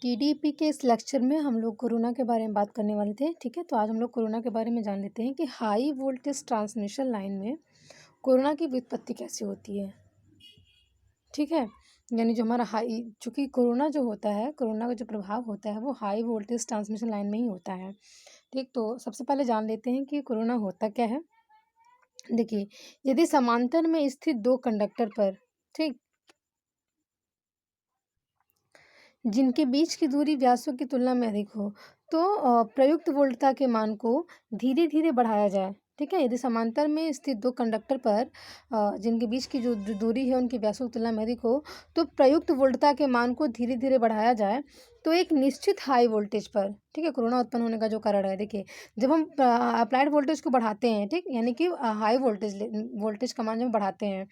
TDP के इस lecture में हम लोग कोरोना के बारे में बात करने वाले थे। ठीक है, तो आज हम लोग कोरोना के बारे में जान लेते हैं कि हाई वोल्टेज ट्रांसमिशन लाइन में कोरोना की व्युत्पत्ति कैसे होती है। ठीक है, यानी जो हमारा हाई, चूँकि कोरोना जो होता है, कोरोना का जो प्रभाव होता है वो हाई वोल्टेज ट्रांसमिशन लाइन में ही होता है। ठीक, तो सबसे पहले जान लेते हैं कि कोरोना होता क्या है। देखिए, यदि समांतर में स्थित दो कंडक्टर पर, ठीक, जिनके बीच की दूरी व्यासों की तुलना में अधिक हो, तो प्रयुक्त वोल्टता के मान को धीरे-धीरे बढ़ाया जाए। ठीक है, यदि समांतर में स्थित दो कंडक्टर पर जिनके बीच की जो दूरी है उनकी व्यासों की तुलना में अधिक हो, तो प्रयुक्त वोल्टता के मान को धीरे-धीरे बढ़ाया जाए, तो एक निश्चित हाई वोल्टेज पर, ठीक है, कोरोना उत्पन्न होने का जो कारण है, देखिए, जब हम अप्लाइड वोल्टेज को बढ़ाते हैं, ठीक, यानी कि हाई वोल्टेज का मान जब बढ़ाते हैं,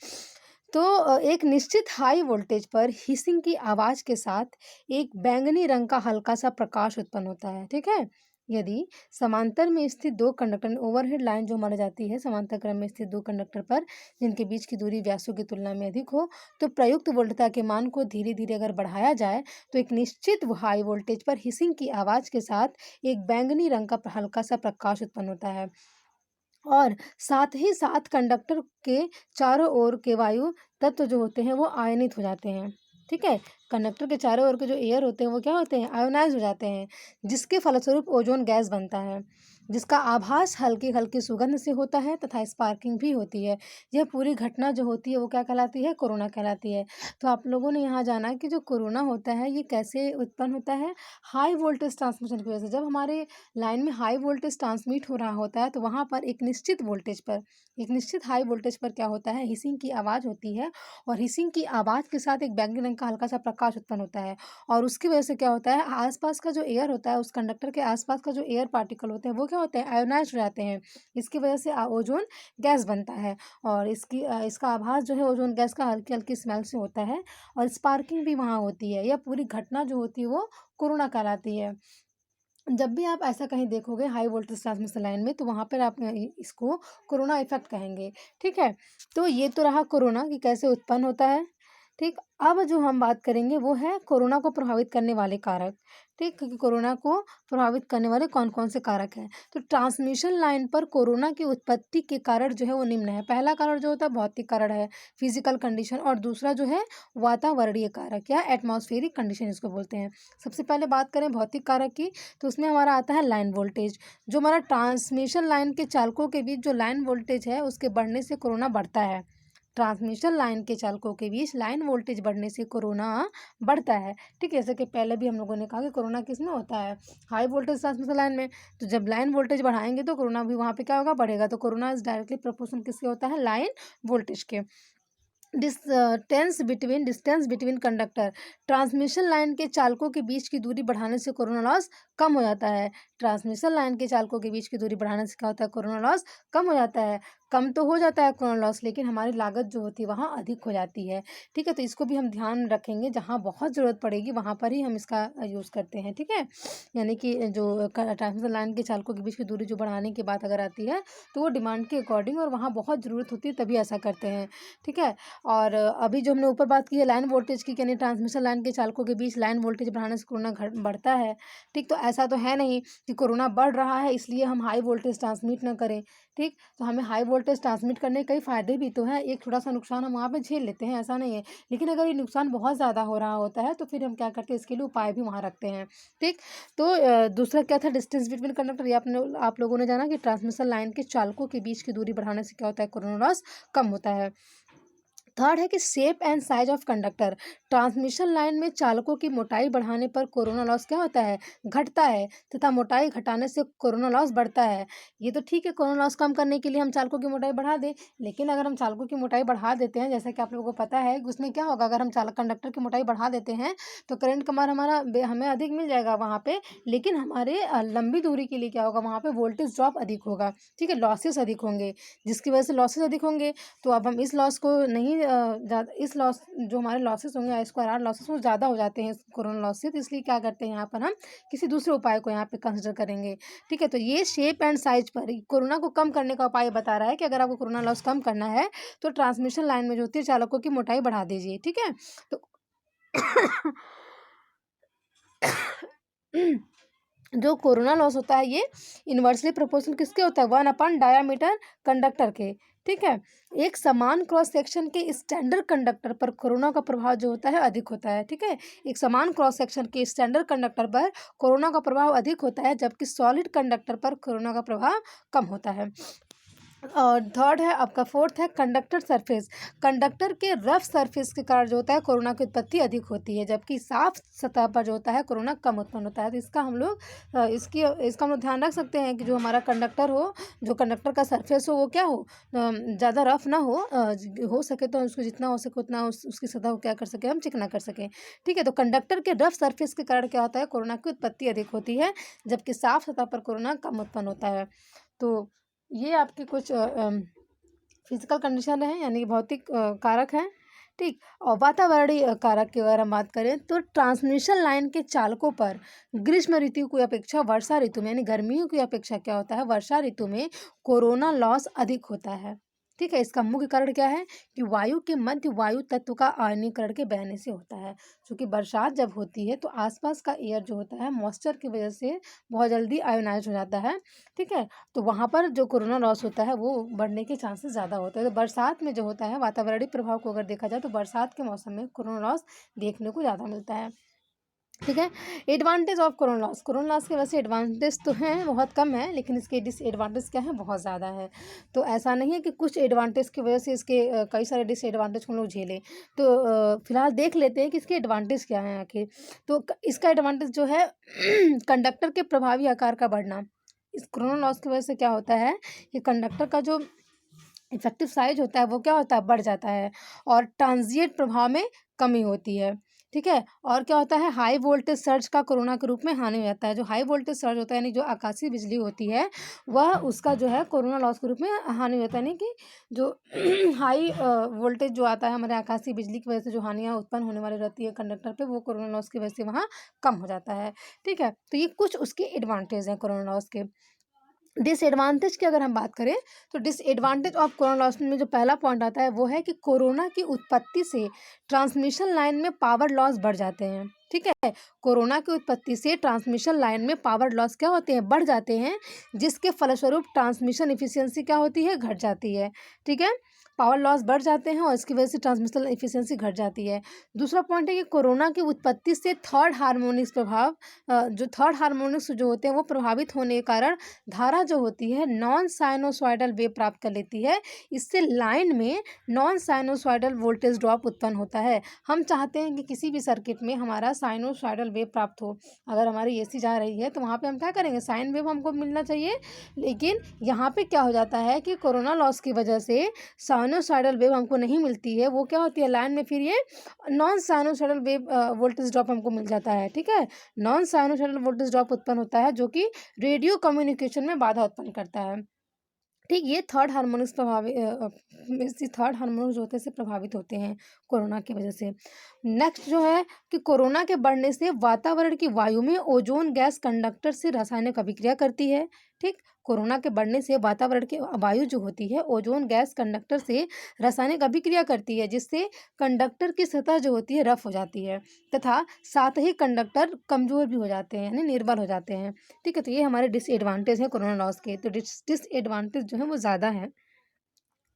तो एक निश्चित हाई वोल्टेज पर हिसिंग की आवाज़ के साथ एक बैंगनी रंग का हल्का-सा प्रकाश उत्पन्न होता है, ठीक है? यदि समांतर में स्थित दो कंडक्टर, ओवरहेड लाइन जो मानी जाती है, समांतर क्रम में स्थित दो कंडक्टर पर जिनके बीच की दूरी व्यासों की तुलना में अधिक हो, तो प्रयुक्त वोल्टता के मान को धीरे-धीरे अगर बढ़ाया जाए, तो एक निश्चित हाई वोल्टेज पर हिसिंग की आवाज़ के साथ एक बैंगनी रंग का हल्का-सा प्रकाश उत्पन्न होता है। और साथ ही साथ कंडक्टर के चारों ओर के वायु तत्व जो होते हैं वो आयनित हो जाते हैं। ठीक है, कंडक्टर के चारों ओर के जो एयर होते हैं वो क्या होते हैं, आयोनाइज हो जाते हैं, जिसके फलस्वरूप ओजोन गैस बनता है, जिसका आभास हल्की हल्की सुगंध से होता है तथा स्पार्किंग भी होती है। यह पूरी घटना जो होती है वो क्या कहलाती है, कोरोना कहलाती है। तो आप लोगों ने यहाँ जाना कि जो कोरोना होता है ये कैसे उत्पन्न होता है, हाई वोल्टेज ट्रांसमिशन की वजह से। जब हमारे लाइन में हाई वोल्टेज ट्रांसमिट हो रहा होता है, तो वहाँ पर एक निश्चित वोल्टेज पर, एक निश्चित हाई वोल्टेज पर क्या होता है, हिसिंग की आवाज़ होती है, और हिसिंग की आवाज़ के साथ एक बैंगनी रंग का हल्का सा प्रकाश उत्पन्न होता है, और उसकी वजह से क्या होता है, आसपास का जो एयर होता है, उस कंडक्टर के आसपास का जो एयर पार्टिकल होते हैं वो क्या होते हैं, आयोनाइज हो जाते हैं। इसकी वजह से ओजोन गैस बनता है, और इसका आभास जो है ओजोन गैस का हल्की हल्की स्मेल से होता है, और स्पार्किंग भी वहाँ होती है। यह पूरी घटना जो होती है वो कोरोना कहलाती है। जब भी आप ऐसा कहीं देखोगे हाई वोल्टेज ट्रांसमिशन लाइन में, तो वहाँ पर आप इसको कोरोना इफेक्ट कहेंगे। ठीक है, तो ये तो रहा कोरोना कि कैसे उत्पन्न होता है। ठीक, अब जो हम बात करेंगे वो है कोरोना को प्रभावित करने वाले कारक। ठीक, क्योंकि कोरोना को प्रभावित करने वाले कौन कौन से कारक हैं। तो ट्रांसमिशन लाइन पर कोरोना की उत्पत्ति के कारण जो है वो निम्न है। पहला कारण जो होता है भौतिक कारण है, फिजिकल कंडीशन, और दूसरा जो है वातावरणीय कारक या एटमॉस्फेरिक कंडीशन इसको बोलते हैं। सबसे पहले बात करें भौतिक कारक की, तो उसमें हमारा आता है लाइन वोल्टेज। जो हमारा ट्रांसमिशन लाइन के चालकों के बीच जो लाइन वोल्टेज है उसके बढ़ने से कोरोना बढ़ता है। ट्रांसमिशन लाइन के चालकों के बीच लाइन वोल्टेज बढ़ने से कोरोना बढ़ता है। ठीक है, जैसे कि पहले भी हम लोगों ने कहा कि कोरोना किस में होता है, हाई वोल्टेज ट्रांसमिशन लाइन में। तो जब लाइन वोल्टेज बढ़ाएंगे तो कोरोना भी वहाँ पे क्या होगा, बढ़ेगा। तो कोरोना इज डायरेक्टली प्रोपोर्शनल किसके होता है, लाइन वोल्टेज के। Distance between conductor, transmission line के चालकों के बीच की दूरी बढ़ाने से कोरोना लॉस कम हो जाता है। ट्रांसमिशन लाइन के चालकों के बीच की दूरी बढ़ाने से क्या होता है, कोरोना लॉस कम हो जाता है। कम तो हो जाता है कोरोना लॉस, लेकिन हमारी लागत जो होती है वहाँ अधिक हो जाती है। ठीक है, तो इसको भी हम ध्यान रखेंगे, जहाँ बहुत ज़रूरत पड़ेगी वहाँ पर ही हम इसका यूज़ करते हैं। ठीक है, यानी कि जो ट्रांसमिशन लाइन के चालकों के बीच की दूरी जो बढ़ाने की बात अगर आती है, तो वो डिमांड के अकॉर्डिंग और वहाँ बहुत ज़रूरत होती है तभी ऐसा करते हैं। ठीक है, और अभी जो हमने ऊपर बात की है लाइन वोल्टेज की, यानी ट्रांसमिशन लाइन के चालकों के बीच लाइन वोल्टेज बढ़ाने से कोरोना बढ़ता है। ठीक, तो ऐसा तो है नहीं कि कोरोना बढ़ रहा है इसलिए हम हाई वोल्टेज ट्रांसमिट ना करें। ठीक, तो हमें हाई वोल्टेज ट्रांसमिट करने के कई फ़ायदे भी तो हैं। एक थोड़ा सा नुकसान हम वहाँ पे झेल लेते हैं, ऐसा नहीं है, लेकिन अगर ये नुकसान बहुत ज़्यादा हो रहा होता है तो फिर हम क्या करते हैं, इसके लिए उपाय भी वहाँ रखते हैं। ठीक, तो दूसरा क्या था, डिस्टेंस बिटवीन कंडक्टर। ये आप लोगों ने जाना कि ट्रांसमिशन लाइन के चालकों के बीच की दूरी बढ़ाने से क्या होता है, कोरोना लॉस कम होता है। थर्ड है कि shape and size of conductor. Transmission line में चालकों की मोटाई बढ़ाने पर कोरोना लॉस क्या होता है, घटता है, तथा मोटाई घटाने से कोरोना लॉस बढ़ता है। ये तो ठीक है, कोरोना लॉस कम करने के लिए हम चालकों की मोटाई बढ़ा दें, लेकिन अगर हम चालकों की मोटाई बढ़ा देते हैं, जैसा कि आप लोगों को पता है, उसमें क्या होगा, अगर हम चालक कंडक्टर की मोटाई बढ़ा देते हैं तो करंट का मान हमें अधिक मिल जाएगा वहाँ पे, लेकिन हमारे लंबी दूरी के लिए क्या होगा, वहाँ पे वोल्टेज ड्रॉप अधिक होगा। ठीक है, लॉसेस अधिक होंगे, जिसकी वजह से लॉसेस अधिक होंगे, तो अब हम इस लॉस को नहीं ज़्यादा, इस लॉस जो हमारे लॉसेस होंगे, आई स्क्वायर आर लॉसेस, वो ज़्यादा हो जाते हैं कोरोना लॉस से। तो इसलिए क्या करते हैं, यहाँ पर हम किसी दूसरे उपाय को यहाँ पे कंसिडर करेंगे। ठीक है, तो ये शेप एंड साइज पर कोरोना को कम करने का उपाय बता रहा है कि अगर आपको कोरोना लॉस कम करना है तो ट्रांसमिशन लाइन में जो होती है चालकों की मोटाई बढ़ा दीजिए। ठीक है, तो जो कोरोना लॉस होता है ये इन्वर्सली प्रोपोर्शनल किसके होता है, 1 डायामीटर कंडक्टर के। ठीक है, एक समान क्रॉस सेक्शन के स्टैंडर्ड कंडक्टर पर कोरोना का प्रभाव जो होता है अधिक होता है। ठीक है, एक समान क्रॉस सेक्शन के स्टैंडर्ड कंडक्टर पर कोरोना का प्रभाव अधिक होता है, जबकि सॉलिड कंडक्टर पर कोरोना का प्रभाव कम होता है। और थर्ड है आपका, फोर्थ है कंडक्टर सरफेस। कंडक्टर के रफ सरफेस के कारण जो होता है कोरोना की उत्पत्ति अधिक होती है, जबकि साफ सतह पर जो होता है कोरोना कम उत्पन्न होता है। तो इसका हम लोग इसका हम लोग ध्यान रख सकते हैं कि जो हमारा कंडक्टर हो, जो कंडक्टर का सरफेस हो वो क्या हो, ज़्यादा रफ ना हो सके तो उसको जितना हो सके उतना उसकी सतह को क्या कर सके, हम चिकना कर सकें। ठीक है, तो कंडक्टर के रफ सरफेस के कारण क्या होता है, कोरोना की उत्पत्ति अधिक होती है, जबकि साफ सतह पर कोरोना कम उत्पन्न होता है। तो ये आपके कुछ फिजिकल कंडीशन है, यानी कि भौतिक कारक हैं। ठीक, और वातावरणीय कारक की अगर हम बात करें तो ट्रांसमिशन लाइन के चालकों पर ग्रीष्म ऋतु की अपेक्षा वर्षा ऋतु में, यानी गर्मियों की अपेक्षा क्या होता है, वर्षा ऋतु में कोरोना लॉस अधिक होता है। ठीक है, इसका मुख्य कारण क्या है कि वायु के मध्य वायु तत्व का आयनीकरण के बहने से होता है। क्योंकि बरसात जब होती है तो आसपास का एयर जो होता है मॉइस्चर की वजह से बहुत जल्दी आयोनाइज हो जाता है। ठीक है, तो वहाँ पर जो कोरोना लॉस होता है वो बढ़ने के चांसेस ज़्यादा होते हैं। तो बरसात में जो होता है वातावरणीय प्रभाव को अगर देखा जाए तो बरसात के मौसम में कोरोना लॉस देखने को ज़्यादा मिलता है। ठीक है, advantage of corona loss. Corona loss के वैसे एडवांटेज तो हैं, बहुत कम है, लेकिन इसके डिसएडवांटेज क्या है, बहुत ज़्यादा है। तो ऐसा नहीं है कि कुछ एडवांटेज की वजह से इसके कई सारे डिसएडवांटेज को हम लोग झेलें। तो फिलहाल देख लेते हैं कि इसके एडवांटेज क्या हैं आखिर। तो इसका एडवांटेज जो है कंडक्टर के प्रभावी आकार का बढ़ना। इस कोरोना लॉस की वजह से क्या होता है कि कंडक्टर का जो इफेक्टिव साइज होता है वो क्या होता है, बढ़ जाता है, और ट्रांजिएंट प्रभाव में कमी होती है। ठीक है, और क्या होता है, हाई वोल्टेज सर्ज का कोरोना के रूप में हानि हो जाता है। जो हाई वोल्टेज सर्ज होता है यानी जो आकाशीय बिजली होती है वह उसका जो है कोरोना लॉस के रूप में हानि होता है, यानी कि जो हाई वोल्टेज जो आता है हमारे आकाशीय बिजली की वजह से जो हानियाँ उत्पन्न होने वाली रहती है कंडक्टर पे, वो कोरोना लॉस की वजह से वहाँ कम हो जाता है। ठीक है, तो ये कुछ उसके एडवांटेज हैं कोरोना लॉस के। डिसएडवांटेज की अगर हम बात करें तो डिसएडवांटेज ऑफ कोरोना लॉस में जो पहला पॉइंट आता है वो है कि कोरोना की उत्पत्ति से ट्रांसमिशन लाइन में पावर लॉस बढ़ जाते हैं। ठीक है, कोरोना की उत्पत्ति से ट्रांसमिशन लाइन में पावर लॉस क्या होते हैं, बढ़ जाते हैं, जिसके फलस्वरूप ट्रांसमिशन इफिशियंसी क्या होती है, घट जाती है। ठीक है, पावर लॉस बढ़ जाते हैं और इसकी वजह से ट्रांसमिशन इफिशियंसी घट जाती है। दूसरा पॉइंट है कि कोरोना की उत्पत्ति से थर्ड हार्मोनिक्स प्रभाव, जो थर्ड हार्मोनिक्स जो होते हैं वो प्रभावित होने के कारण धारा जो होती है नॉन साइनोसॉइडल वेव प्राप्त कर लेती है। इससे लाइन में नॉन साइनोसॉइडल वोल्टेज ड्रॉप उत्पन्न होता है। हम चाहते हैं कि किसी भी सर्किट में हमारा साइनोसॉइडल वेव प्राप्त हो। अगर हमारी एसी जा रही है तो वहाँ पे हम क्या करेंगे, साइन वेव हमको मिलना चाहिए। लेकिन यहाँ पे क्या हो जाता है कि कोरोना लॉस की वजह से साइनोसॉइडल वेव हमको नहीं मिलती है, वो क्या होती है लाइन में फिर ये non sinusoidal wave voltage drop हमको मिल जाता है। ठीक है, नॉन साइनोसॉइडल वोल्टेज ड्रॉप उत्पन्न होता है जो कि रेडियो कम्युनिकेशन में बाधा उत्पन्न करता है। ठीक, ये थर्ड हार्मोनिक्स थर्ड हार्मोनिक्स जो होते हैं से प्रभावित होते हैं कोरोना की वजह से। नेक्स्ट जो है कि कोरोना के बढ़ने से वातावरण की वायु में ओजोन गैस कंडक्टर से रासायनिक अभिक्रिया करती है। ठीक, कोरोना के बढ़ने से वातावरण की वायु जो होती है ओजोन गैस कंडक्टर से रासायनिक अभिक्रिया करती है, जिससे कंडक्टर की सतह जो होती है रफ हो जाती है तथा साथ ही कंडक्टर कमजोर भी हो जाते हैं, यानी निर्बल हो जाते हैं। ठीक है, तो ये हमारे डिसएडवांटेज हैं कोरोना लॉस के। तो डिसएडवांटेज जो है वो ज़्यादा है।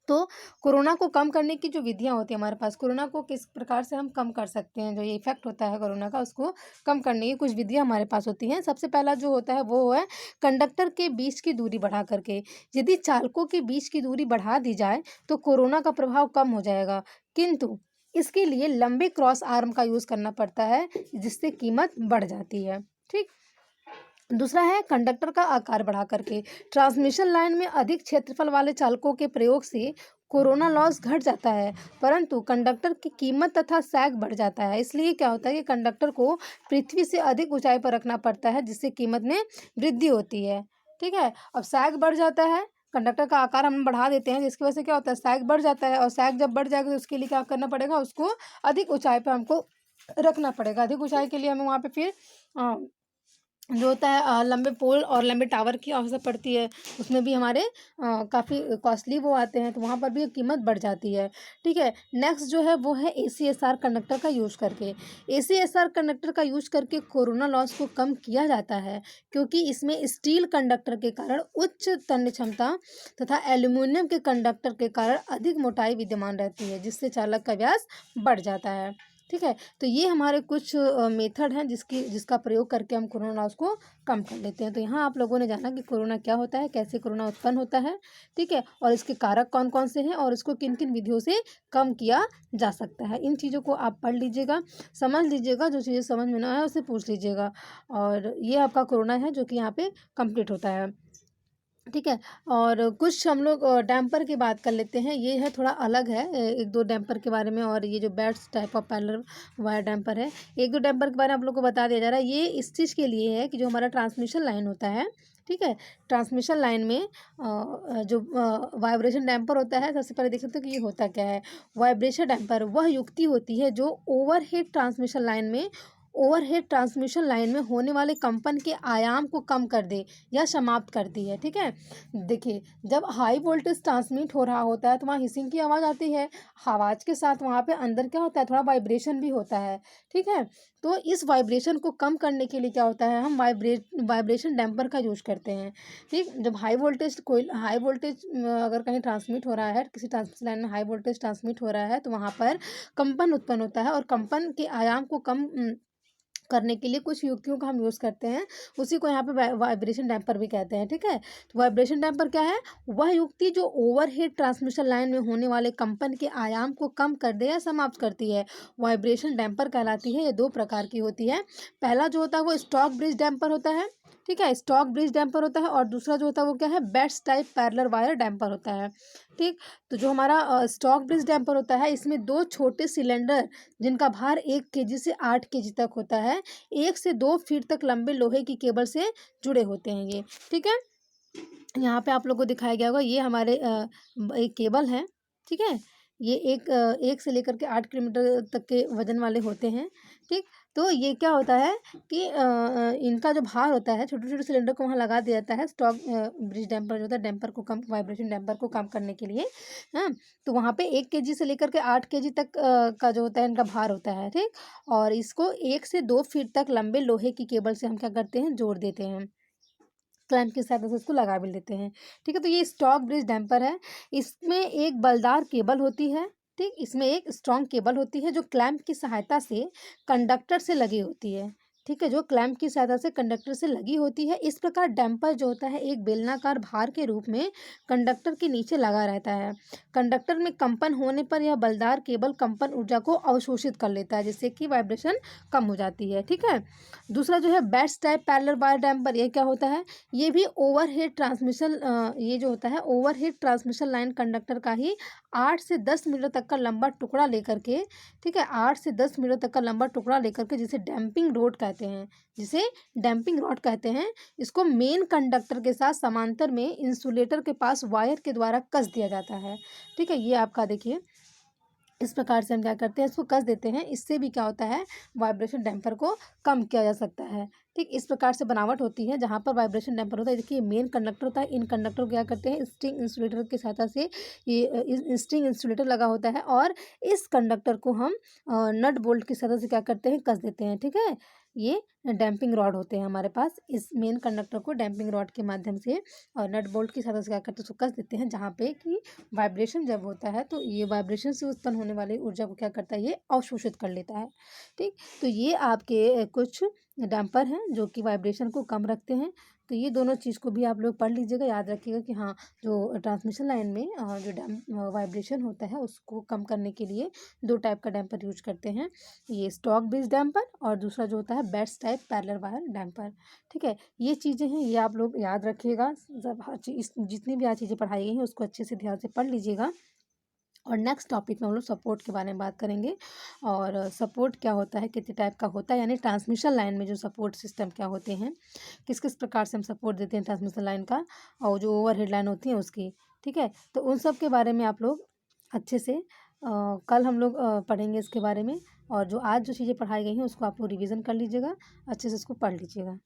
तो कोरोना को कम करने की जो विधियाँ होती हैं हमारे पास, कोरोना को किस प्रकार से हम कम कर सकते हैं, जो ये इफेक्ट होता है कोरोना का उसको कम करने की कुछ विधियाँ हमारे पास होती हैं। सबसे पहला जो होता है वो है कंडक्टर के बीच की दूरी बढ़ा करके। यदि चालकों के बीच की दूरी बढ़ा दी जाए तो कोरोना का प्रभाव कम हो जाएगा, किंतु इसके लिए लंबे क्रॉस आर्म का यूज़ करना पड़ता है, जिससे कीमत बढ़ जाती है। ठीक, दूसरा है कंडक्टर का आकार बढ़ा करके। ट्रांसमिशन लाइन में अधिक क्षेत्रफल वाले चालकों के प्रयोग से कोरोना लॉस घट जाता है, परंतु कंडक्टर की कीमत तथा सैग बढ़ जाता है। इसलिए क्या होता है कि कंडक्टर को पृथ्वी से अधिक ऊंचाई पर रखना पड़ता है, जिससे कीमत में वृद्धि होती है। ठीक है, अब सैग बढ़ जाता है, कंडक्टर का आकार हम बढ़ा देते हैं जिसकी वजह से क्या होता है सैग बढ़ जाता है, और सैग जब बढ़ जाएगा तो उसके लिए क्या करना पड़ेगा, उसको अधिक ऊंचाई पर हमको रखना पड़ेगा। अधिक ऊंचाई के लिए हमें वहाँ पे फिर जो होता है लंबे पोल और लंबे टावर की आवश्यकता पड़ती है, उसमें भी हमारे काफ़ी कॉस्टली वो आते हैं, तो वहाँ पर भी कीमत बढ़ जाती है, ठीक है। नेक्स्ट जो है वो है ACSR कंडक्टर का यूज़ करके। ACSR कंडक्टर का यूज़ करके कोरोना लॉस को कम किया जाता है, क्योंकि इसमें स्टील कंडक्टर के कारण उच्च तन्य क्षमता तथा एल्यूमीनियम के कंडक्टर के कारण अधिक मोटाई विद्यमान रहती है, जिससे चालक का व्यास बढ़ जाता है, ठीक है। तो ये हमारे कुछ मेथड हैं जिसका प्रयोग करके हम कोरोना लॉस को कम कर लेते हैं। तो यहाँ आप लोगों ने जाना कि कोरोना क्या होता है, कैसे कोरोना उत्पन्न होता है, ठीक है, और इसके कारक कौन कौन से हैं और इसको किन किन विधियों से कम किया जा सकता है। इन चीज़ों को आप पढ़ लीजिएगा, समझ लीजिएगा, जो चीज़ें समझ में ना आए उससे पूछ लीजिएगा। और ये आपका कोरोना है जो कि यहाँ पे कंप्लीट होता है, ठीक है। और कुछ हम लोग डैम्पर की बात कर लेते हैं। ये है थोड़ा अलग है, एक दो डैम्पर के बारे में। और ये जो beds type of parallel wire damper है, एक दो डैम्पर के बारे में आप लोग को बता दिया जा रहा है। ये इस चीज़ के लिए है कि जो हमारा ट्रांसमिशन लाइन होता है, ठीक है, ट्रांसमिशन लाइन में जो वाइब्रेशन डैम्पर होता है, सबसे पहले देख सकते हो कि ये होता क्या है। वाइब्रेशन डैम्पर वह युक्ति होती है जो ओवरहेड ट्रांसमिशन लाइन में होने वाले कंपन के आयाम को कम कर दे या समाप्त करती है, ठीक है। देखिए, जब हाई वोल्टेज ट्रांसमिट हो रहा होता है तो वहाँ हिसिंग की आवाज़ आती है, आवाज़ के साथ वहाँ पे अंदर क्या होता है, थोड़ा वाइब्रेशन भी होता है, ठीक है। तो इस वाइब्रेशन को कम करने के लिए क्या होता है, हम वाइब्रेशन डैम्पर का यूज करते हैं, ठीक। जब हाई वोल्टेज अगर कहीं ट्रांसमिट हो रहा है, किसी ट्रांसमिशन लाइन में हाई वोल्टेज ट्रांसमिट हो रहा है, तो वहाँ पर कंपन उत्पन्न होता है, और कंपन के आयाम को कम करने के लिए कुछ युक्तियों का हम यूज़ करते हैं। उसी को यहाँ पे वाइब्रेशन डैम्पर भी कहते हैं, ठीक है। तो वाइब्रेशन डैम्पर क्या है, वह युक्ति जो ओवरहेड ट्रांसमिशन लाइन में होने वाले कंपन के आयाम को कम कर दे या समाप्त करती है, वाइब्रेशन डैम्पर कहलाती है। ये दो प्रकार की होती है। पहला जो होता है वो स्टॉक ब्रिज डैम्पर होता है, ठीक है, स्टॉक ब्रिज डैम्पर होता है। और दूसरा जो होता है वो क्या है, beds type parallel wire damper होता है, ठीक। तो जो हमारा स्टॉक ब्रिज डैम्पर होता है, इसमें दो छोटे सिलेंडर जिनका भार 1 kg से 8 kg तक होता है, 1 से 2 फीट तक लंबे लोहे की केबल से जुड़े होते हैं ये, ठीक है। यहाँ पे आप लोगों को दिखाया गया होगा, ये हमारे एक केबल है, ठीक है। ये 1 से लेकर के 8 किलोमीटर तक के वजन वाले होते हैं, ठीक। तो ये क्या होता है कि इनका जो भार होता है, छोटे छोटे सिलेंडर को वहाँ लगा दिया जाता है, स्टॉक ब्रिज डैम्पर जो होता है, डैम्पर को कम, वाइब्रेशन डैम्पर को कम करने के लिए, हाँ। तो वहाँ पे 1 kg से लेकर के 8 kg तक का जो होता है इनका भार होता है, ठीक। और इसको 1 से 2 फीट तक लंबे लोहे की केबल से हम क्या करते हैं, जोड़ देते हैं, क्लैंप की सहायता से इसको लगा भी लेते हैं, ठीक है। तो ये स्टॉक ब्रिज डैम्पर है। इसमें एक बलदार केबल होती है, ठीक। इसमें एक स्ट्रॉन्ग केबल होती है जो क्लैंप की सहायता से कंडक्टर से लगी होती है, ठीक है, जो क्लैंप की सहायता से कंडक्टर से लगी होती है। इस प्रकार डैम्पर जो होता है एक बेलनाकार भार के रूप में कंडक्टर के नीचे लगा रहता है। कंडक्टर में कंपन होने पर यह बलदार केबल कंपन ऊर्जा को अवशोषित कर लेता है, जिससे कि वाइब्रेशन कम हो जाती है, ठीक है। दूसरा जो है beds type parallel wire damper, ये क्या होता है, ये भी ओवरहेड ट्रांसमिशन ये जो होता है ओवरहेड ट्रांसमिशन लाइन कंडक्टर का ही 8 से 10 मीटर तक का लंबा टुकड़ा लेकर के, ठीक है, 8 से 10 मीटर तक का लंबा टुकड़ा लेकर के, जिसे डैम्पिंग रॉड कहते हैं, इसको मेन कंडक्टर के साथ समांतर में इंसुलेटर के पास वायर के द्वारा कस दिया जाता है, ठीक है। ये आपका देखिए, इस प्रकार से हम क्या करते हैं, इसको कस देते हैं। इससे भी क्या होता है, वाइब्रेशन डैम्पर को कम किया जा सकता है, ठीक। इस प्रकार से बनावट होती है जहाँ पर वाइब्रेशन डैम्पर होता है। देखिए, मेन कंडक्टर होता है, इन कंडक्टर को क्या करते हैं, स्ट्रिंग इंसुलेटर की सहायता से, ये स्ट्रिंग इंसुलेटर लगा होता है, और इस कंडक्टर को हम नट बोल्ट की सहायता से क्या करते हैं, कस देते हैं, ठीक है। ये डैम्पिंग रॉड होते हैं हमारे पास। इस मेन कंडक्टर को डैम्पिंग रॉड के माध्यम से और नट बोल्ट की सहायता से क्या करते हैं, उसको कस देते हैं, जहाँ पे कि वाइब्रेशन जब होता है तो ये वाइब्रेशन से उत्पन्न होने वाली ऊर्जा को क्या करता है, ये अवशोषित कर लेता है, ठीक। तो ये आपके कुछ डैम्पर हैं जो कि वाइब्रेशन को कम रखते हैं। तो ये दोनों चीज़ को भी आप लोग पढ़ लीजिएगा, याद रखिएगा कि हाँ, जो ट्रांसमिशन लाइन में जो वाइब्रेशन होता है उसको कम करने के लिए दो टाइप का डैम्पर यूज करते हैं, ये स्टॉक बेस डैम्पर और दूसरा जो होता है beds type parallel wire damper, ठीक है। ये चीज़ें हैं, ये आप लोग याद रखिएगा। सब जितनी भी आज चीज़ें पढ़ाई गई हैं उसको अच्छे से ध्यान से पढ़ लीजिएगा। और नेक्स्ट टॉपिक में हम लोग सपोर्ट के बारे में बात करेंगे, और सपोर्ट क्या होता है, कितने टाइप का होता है, यानी ट्रांसमिशन लाइन में जो सपोर्ट सिस्टम क्या होते हैं, किस किस प्रकार से हम सपोर्ट देते हैं ट्रांसमिशन लाइन का, और जो ओवरहेड लाइन होती है उसकी, ठीक है। तो उन सब के बारे में आप लोग अच्छे से कल हम लोग पढ़ेंगे इसके बारे में। और जो आज जो चीज़ें पढ़ाई गई हैं उसको आप लोग रिविज़न कर लीजिएगा, अच्छे से इसको पढ़ लीजिएगा।